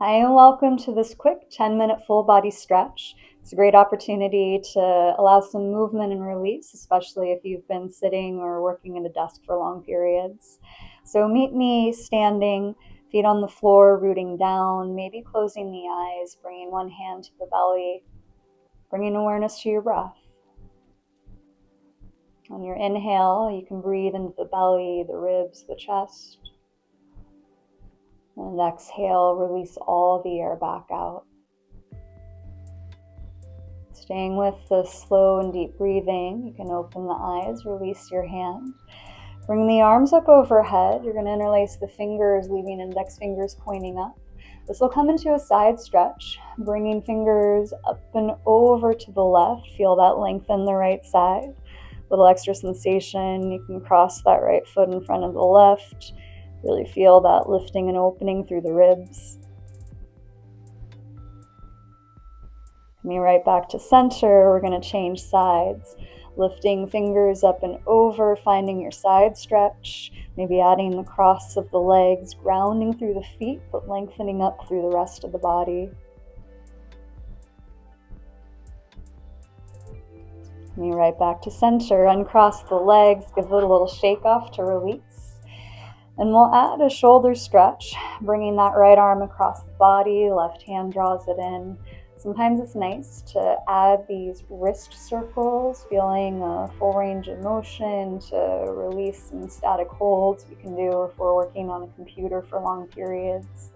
Hi, and welcome to this quick 10-minute full body stretch. It's a great opportunity to allow some movement and release, especially if you've been sitting or working at a desk for long periods. So meet me standing, feet on the floor, rooting down, maybe closing the eyes, bringing one hand to the belly, bringing awareness to your breath. On your inhale, you can breathe into the belly, the ribs, the chest. And exhale, release all the air back out. Staying with the slow and deep breathing, you can open the eyes, release your hand. Bring the arms up overhead. You're going to interlace the fingers, leaving index fingers pointing up. This will come into a side stretch, bringing fingers up and over to the left. Feel that lengthen the right side. Little extra sensation. You can cross that right foot in front of the left. Really feel that lifting and opening through the ribs. Coming right back to center, we're going to change sides. Lifting fingers up and over, finding your side stretch, maybe adding the cross of the legs, grounding through the feet, but lengthening up through the rest of the body. Coming right back to center, uncross the legs, give it a little shake off to release. And we'll add a shoulder stretch, bringing that right arm across the body, left hand draws it in. Sometimes it's nice to add these wrist circles, feeling a full range of motion to release some static holds we can do if we're working on a computer for long periods.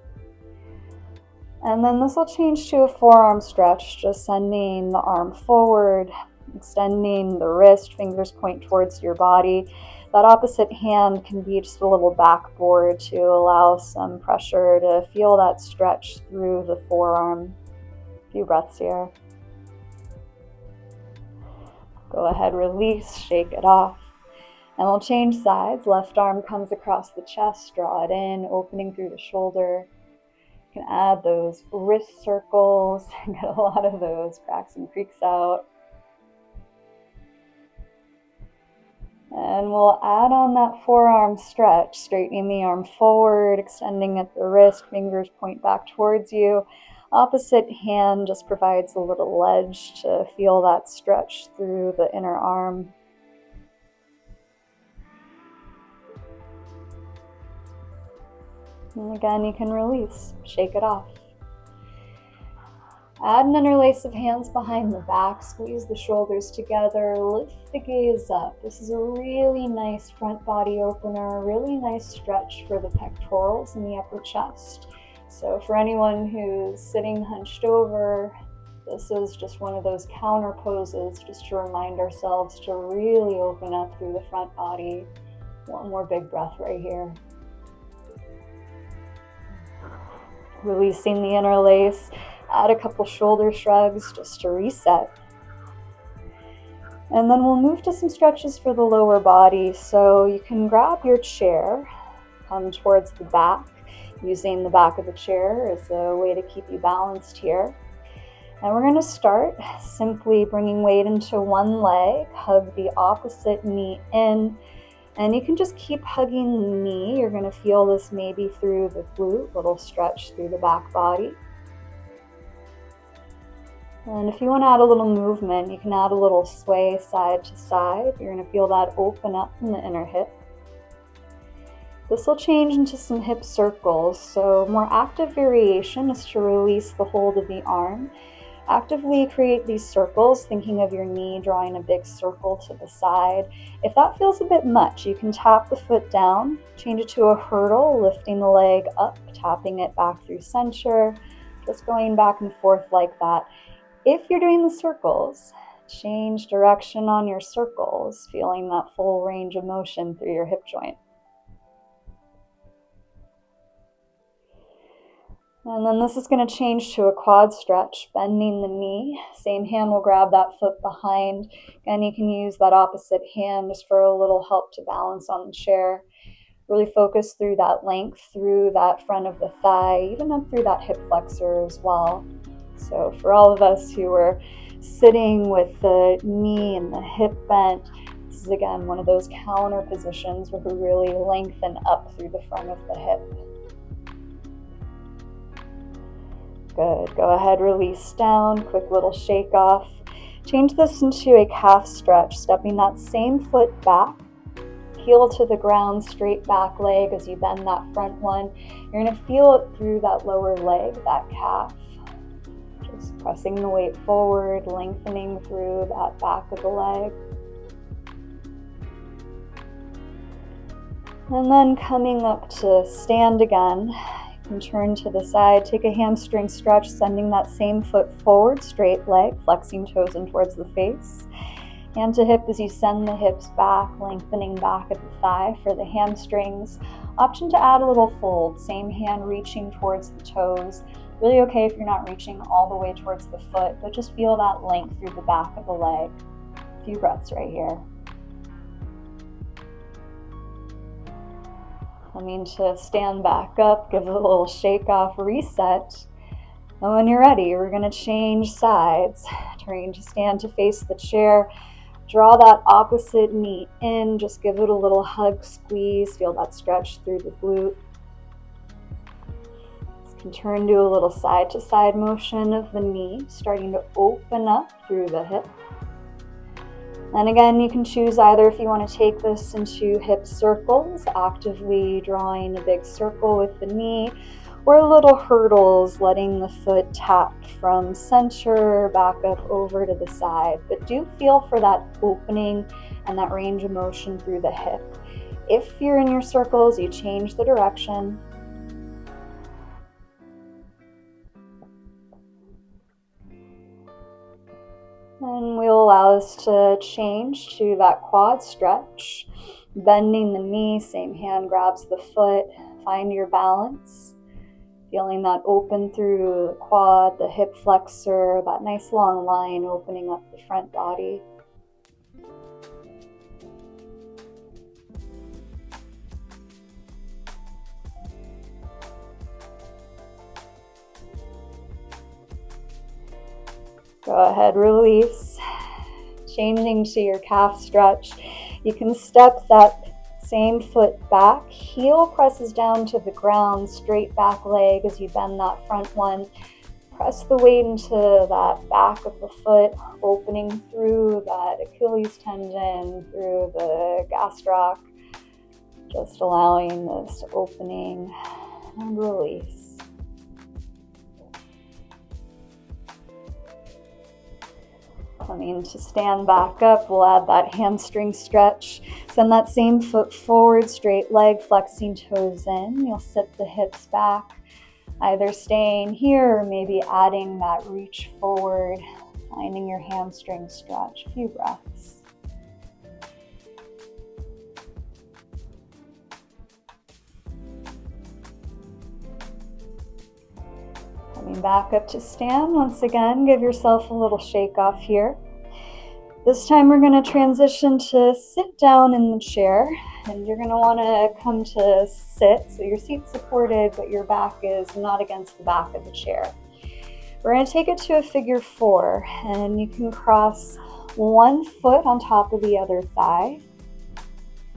And then this will change to a forearm stretch, just sending the arm forward, extending the wrist, fingers point towards your body. That opposite hand can be just a little backboard to allow some pressure to feel that stretch through the forearm. A few breaths here. Go ahead, release, shake it off. And we'll change sides. Left arm comes across the chest, draw it in, opening through the shoulder. You can add those wrist circles, get a lot of those cracks and creaks out. And we'll add on that forearm stretch, straightening the arm forward, extending at the wrist, fingers point back towards you. Opposite hand just provides a little ledge to feel that stretch through the inner arm. And again, you can release, shake it off. Add an interlace of hands behind the back, squeeze the shoulders together, lift the gaze up. This is a really nice front body opener, really nice stretch for the pectorals and the upper chest. So for anyone who's sitting hunched over, this is just one of those counter poses just to remind ourselves to really open up through the front body. One more big breath right here. Releasing the interlace. Add a couple shoulder shrugs just to reset. And then we'll move to some stretches for the lower body. So you can grab your chair, come towards the back, using the back of the chair as a way to keep you balanced here. And we're going to start simply bringing weight into one leg, hug the opposite knee in, and you can just keep hugging the knee. You're going to feel this maybe through the glute, little stretch through the back body. And if you want to add a little movement, you can add a little sway side to side. You're going to feel that open up in the inner hip. This will change into some hip circles. So more active variation is to release the hold of the arm. Actively create these circles, thinking of your knee drawing a big circle to the side. If that feels a bit much, you can tap the foot down, change it to a hurdle, lifting the leg up, tapping it back through center, just going back and forth like that. If you're doing the circles, change direction on your circles, feeling that full range of motion through your hip joint. And then this is going to change to a quad stretch, bending the knee. Same hand will grab that foot behind. Again, you can use that opposite hand just for a little help to balance on the chair. Really focus through that length, through that front of the thigh, even up through that hip flexor as well. So for all of us who are sitting with the knee and the hip bent, this is again one of those counter positions where we really lengthen up through the front of the hip. Good. Go ahead, release down, quick little shake off. Change this into a calf stretch, stepping that same foot back, heel to the ground, straight back leg as you bend that front one. You're going to feel it through that lower leg, that calf. Just pressing the weight forward, lengthening through that back of the leg. And then coming up to stand again. And turn to the side, take a hamstring stretch, sending that same foot forward, straight leg, flexing toes in towards the face. Hand to hip as you send the hips back, lengthening back at the thigh for the hamstrings. Option to add a little fold, same hand reaching towards the toes. Really okay if you're not reaching all the way towards the foot, but just feel that length through the back of the leg. A few breaths right here. Coming to stand back up, give it a little shake off, reset. And when you're ready, we're going to change sides. Turning to stand to face the chair. Draw that opposite knee in, just give it a little hug, squeeze, feel that stretch through the glute. You can turn to a little side to side motion of the knee, starting to open up through the hip. And again, you can choose either if you want to take this into hip circles, actively drawing a big circle with the knee, or little hurdles, letting the foot tap from center back up over to the side. But do feel for that opening and that range of motion through the hip. If you're in your circles, you change the direction. And we'll allow us to change to that quad stretch. Bending the knee, same hand grabs the foot. Find your balance. Feeling that open through the quad, the hip flexor, that nice long line opening up the front body. Go ahead, release. Changing to your calf stretch. You can step that same foot back. Heel presses down to the ground, straight back leg as you bend that front one. Press the weight into that back of the foot, opening through that Achilles tendon, through the gastroc. Just allowing this opening and release. Coming to stand back up, we'll add that hamstring stretch. Send that same foot forward, straight leg, flexing toes in. You'll sit the hips back, either staying here or maybe adding that reach forward, finding your hamstring stretch. A few breaths. Coming back up to stand. Once again, give yourself a little shake off here. This time we're going to transition to sit down in the chair, and you're going to want to come to sit. So your seat's supported, but your back is not against the back of the chair. We're going to take it to a figure 4, and you can cross one foot on top of the other thigh.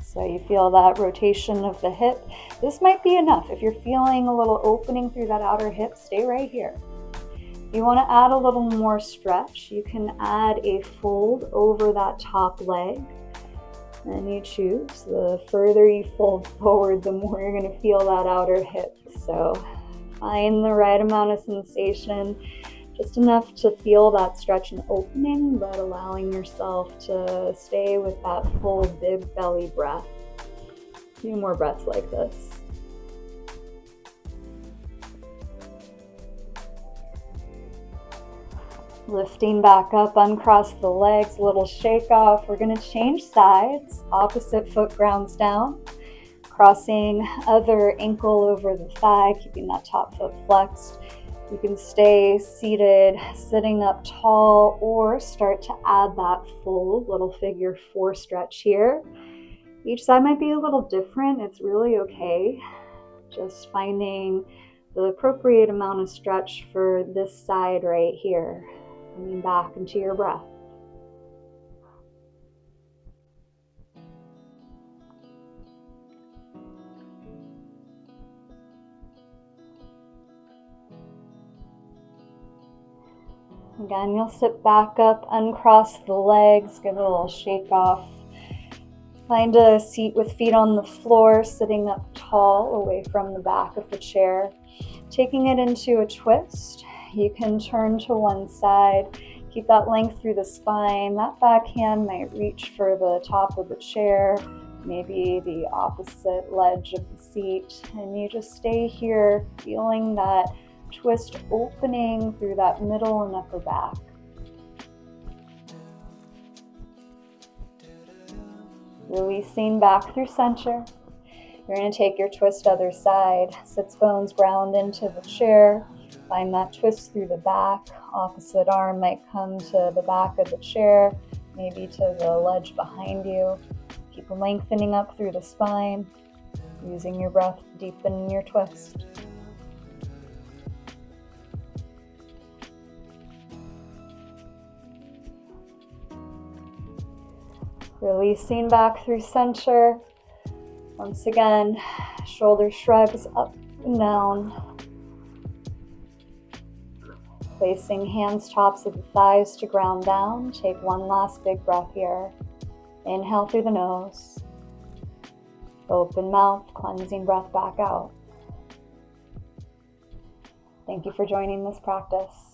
So you feel that rotation of the hip. This might be enough. If you're feeling a little opening through that outer hip, stay right here. If you want to add a little more stretch, you can add a fold over that top leg. And you choose. The further you fold forward, the more you're going to feel that outer hip. So find the right amount of sensation. Just enough to feel that stretch and opening, but allowing yourself to stay with that full big belly breath. A few more breaths like this. Lifting back up, uncross the legs, little shake off. We're going to change sides. Opposite foot grounds down. Crossing other ankle over the thigh, keeping that top foot flexed. You can stay seated, sitting up tall, or start to add that full little figure 4 stretch here. Each side might be a little different. It's really okay. Just finding the appropriate amount of stretch for this side right here. Coming back into your breath. Again, you'll sit back up, uncross the legs, give it a little shake off. Find a seat with feet on the floor, sitting up tall away from the back of the chair. Taking it into a twist, you can turn to one side. Keep that length through the spine. That back hand might reach for the top of the chair, maybe the opposite ledge of the seat. And you just stay here, feeling that twist opening through that middle and upper back. Releasing back through center. You're going to take your twist other side. Sits bones ground into the chair. Find that twist through the back. Opposite arm might come to the back of the chair, maybe to the ledge behind you. Keep lengthening up through the spine. Using your breath to deepen your twist. Releasing back through center. Once again, shoulder shrugs up and down. Placing hands tops of the thighs to ground down. Take one last big breath here. Inhale through the nose. Open mouth, cleansing breath back out. Thank you for joining this practice.